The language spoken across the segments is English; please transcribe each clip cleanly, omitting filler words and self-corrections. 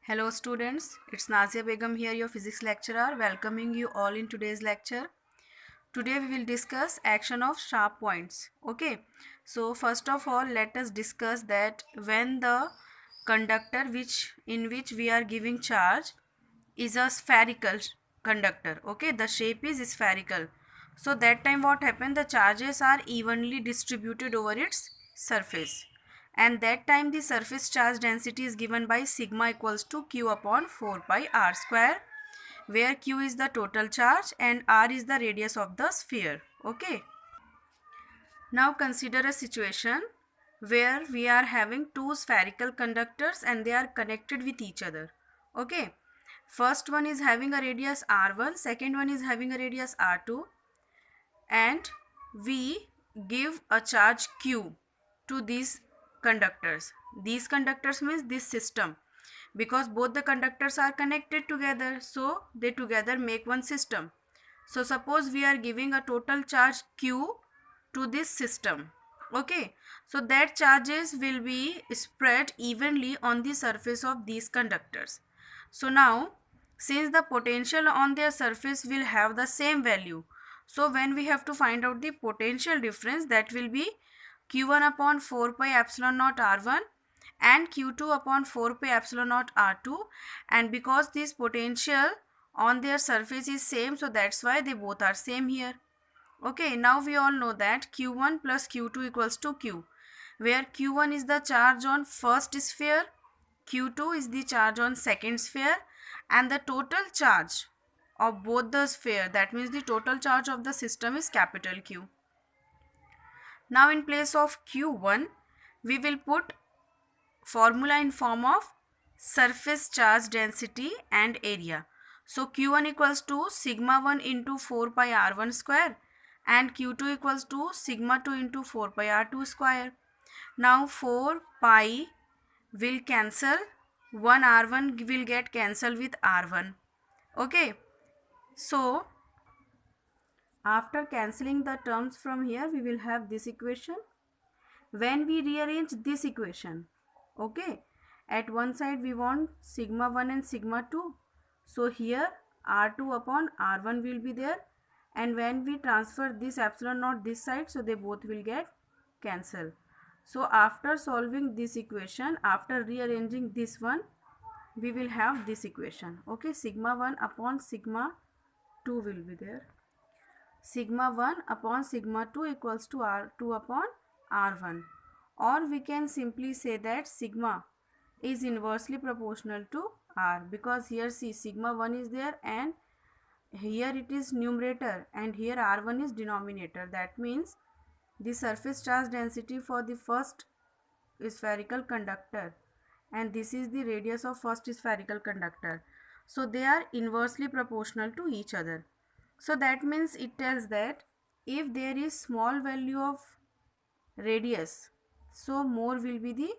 Hello students, it's Nazia Begum here, your physics lecturer, welcoming you all in today's lecture. Today we will discuss action of sharp points. Okay, so first of all let us discuss that when the conductor in which we are giving charge is a spherical conductor. Okay, the shape is spherical. So that time what happened, the charges are evenly distributed over its surface, and that time the surface charge density is given by sigma equals to q upon 4 pi r square, where q is the total charge and r is the radius of the sphere. Okay, now consider a situation where we are having two spherical conductors and they are connected with each other. Okay, first one is having a radius r1, second one is having a radius r2, and we give a charge q to these conductors. These conductors means this system, because both the conductors are connected together, so they together make one system. So suppose we are giving a total charge q to this system. Okay, so that charges will be spread evenly on the surface of these conductors. So now, since the potential on their surface will have the same value, so when we have to find out the potential difference, that will be q1 upon 4 pi epsilon naught r1 and q2 upon 4 pi epsilon naught r2, and because this potential on their surface is same, so that's why they both are same here. Okay, now we all know that q1 plus q2 equals to q, where q1 is the charge on first sphere, q2 is the charge on second sphere, and the total charge of both the sphere, that means the total charge of the system, is capital Q. Now in place of q1 we will put formula in form of surface charge density and area. So q1 equals to sigma 1 into 4 pi r1 square and q2 equals to sigma 2 into 4 pi r2 square. Now 4 pi will cancel, 1 r1 will get cancelled with r1. Okay, so after cancelling the terms from here, we will have this equation. When we rearrange this equation, okay, at one side we want sigma 1 and sigma 2, so here r2 upon r1 will be there, and when we transfer this epsilon naught this side, so they both will get cancelled. So after solving this equation, after rearranging this one, we will have this equation. Okay, sigma 1 upon sigma 2 will be there. Sigma 1 upon sigma 2 equals to r2 upon r1, or we can simply say that sigma is inversely proportional to r, because here see sigma 1 is there and here it is numerator and here r1 is denominator. That means the surface charge density for the first spherical conductor and this is the radius of first spherical conductor, so they are inversely proportional to each other. So that means it tells that if there is small value of radius, so more will be the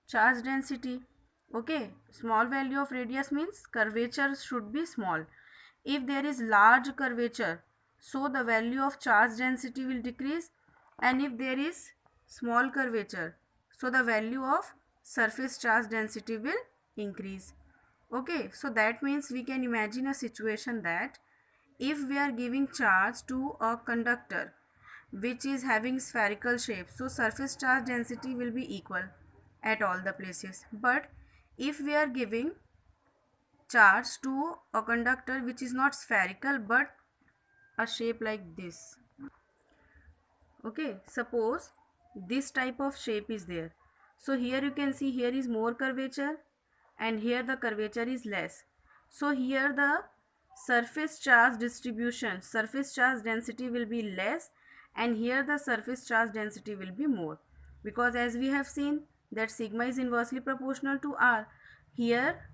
charge density. Okay, small value of radius means curvature should be small. If there is large curvature, so the value of charge density will decrease, and if there is small curvature, so the value of surface charge density will increase. Okay, so that means we can imagine a situation that if we are giving charge to a conductor which is having spherical shape, so surface charge density will be equal at all the places. But if we are giving charge to a conductor which is not spherical but a shape like this, okay, suppose this type of shape is there, so here you can see here is more curvature and here the curvature is less, so here the surface charge distribution, surface charge density will be less, and here the surface charge density will be more, because as we have seen that sigma is inversely proportional to r. Here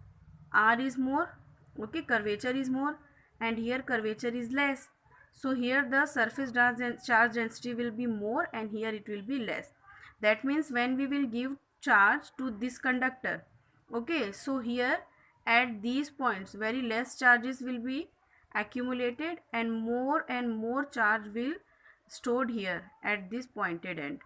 r is more, okay, curvature is more, and here curvature is less, so here the surface charge density will be more and here it will be less. That means when we will give charge to this conductor, okay, so here at these points very less charges will be accumulated and more charge will stored here at this pointed end.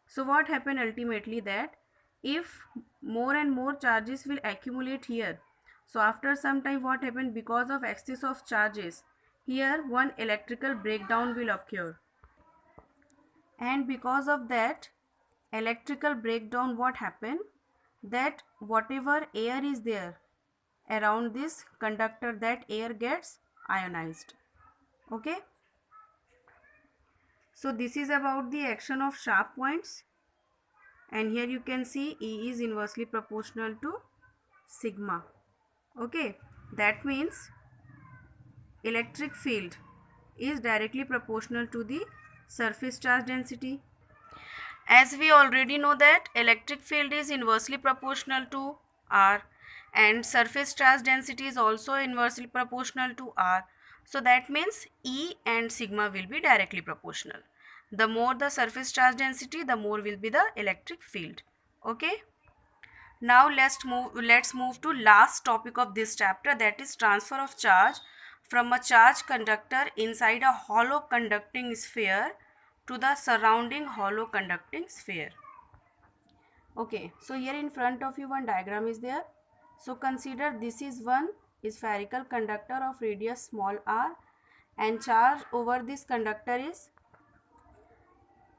So what happened ultimately, that if more and more charges will accumulate here, So after some time, what happened? Because of excess of charges, here one electrical breakdown will occur. And because of that electrical breakdown, what happened? That whatever air is there around this conductor, that air gets ionized. Okay. So this is about the action of sharp points. And here you can see E is inversely proportional to sigma. Okay. That means electric field is directly proportional to the surface charge density. As we already know that electric field is inversely proportional to R and surface charge density is also inversely proportional to R. So that means E and sigma will be directly proportional. The more the surface charge density, the more will be the electric field. Okay. Now let's move to last topic of this chapter, that is transfer of charge from a charged conductor inside a hollow conducting sphere to the surrounding hollow conducting sphere. Okay, so here in front of you one diagram is there. So consider this is one spherical conductor of radius small r, and charge over this conductor is,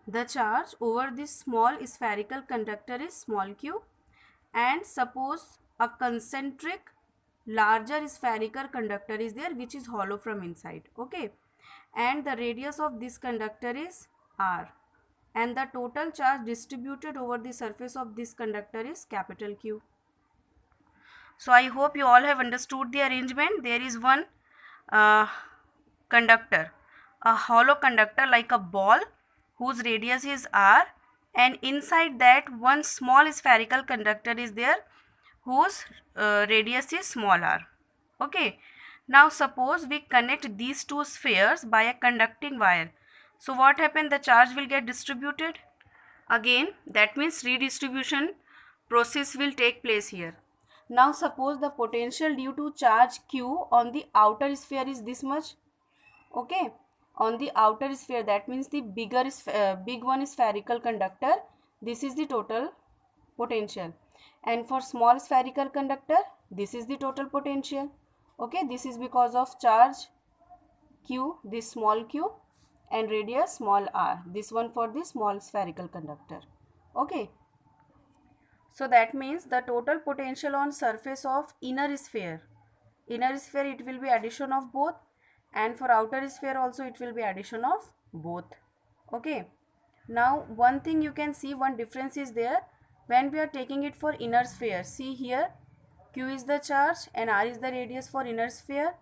the charge over this small spherical conductor is small q. And suppose a concentric larger spherical conductor is there which is hollow from inside. Okay, and the radius of this conductor is r, and the total charge distributed over the surface of this conductor is capital Q. So I hope you all have understood the arrangement. There is one conductor, a hollow conductor like a ball whose radius is r, and inside that one small spherical conductor is there whose radius is small r. Okay, now suppose we connect these two spheres by a conducting wire. So what happened? The charge will get distributed. Again, that means redistribution process will take place here. Now suppose the potential due to charge Q on the outer sphere is this much. Okay, on the outer sphere, that means the big one spherical conductor, this is the total potential, and for small spherical conductor this is the total potential. Okay, this is because of charge Q, this small q, and radius small r, this one for the small spherical conductor. Okay, so that means the total potential on surface of inner sphere it will be addition of both, and for outer sphere also it will be addition of both. Okay, now one thing you can see, one difference is there when we are taking it for inner sphere. See here, Q is the charge and R is the radius for inner sphere,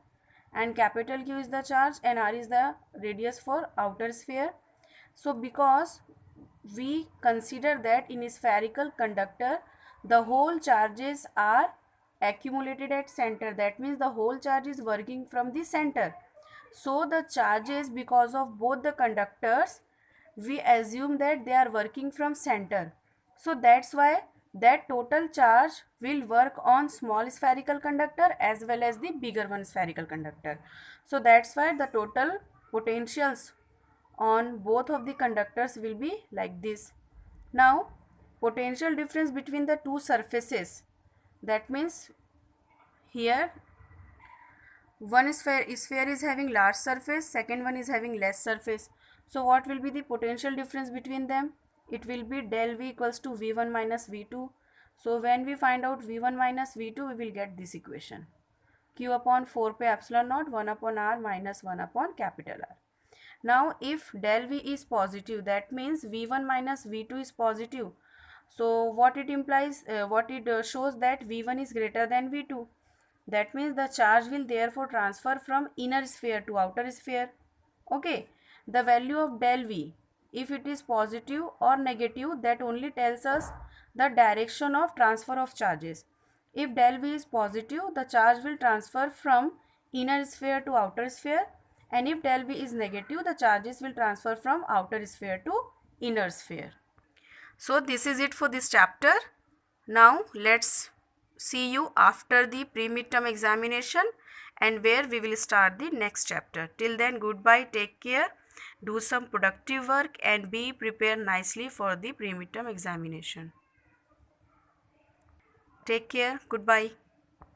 and capital Q is the charge and R is the radius for outer sphere. So because we consider that in a spherical conductor the whole charges are accumulated at center, that means the whole charge is working from the center. So the charges, because of both the conductors, we assume that they are working from center. So that's why that total charge will work on small spherical conductor as well as the bigger one spherical conductor. So that's why the total potentials on both of the conductors will be like this. Now potential difference between the two surfaces, that means here one sphere is having large surface, second one is having less surface. So what will be the potential difference between them? It will be del V equals to V1 minus V2. So when we find out V1 minus V2, we will get this equation, Q upon 4 pi epsilon naught 1 upon R minus 1 upon capital R. Now if del V is positive, that means V1 minus V2 is positive. So what it implies, shows that V1 is greater than V2. That means the charge will therefore transfer from inner sphere to outer sphere. Okay, the value of del V, if it is positive or negative, that only tells us the direction of transfer of charges. If del V is positive, the charge will transfer from inner sphere to outer sphere, and if del V is negative, the charges will transfer from outer sphere to inner sphere. So this is it for this chapter. Now let's see you after the pre-midterm examination, and where we will start the next chapter. Till then, goodbye, take care, do some productive work and be prepared nicely for the pre-midterm examination. Take care, goodbye.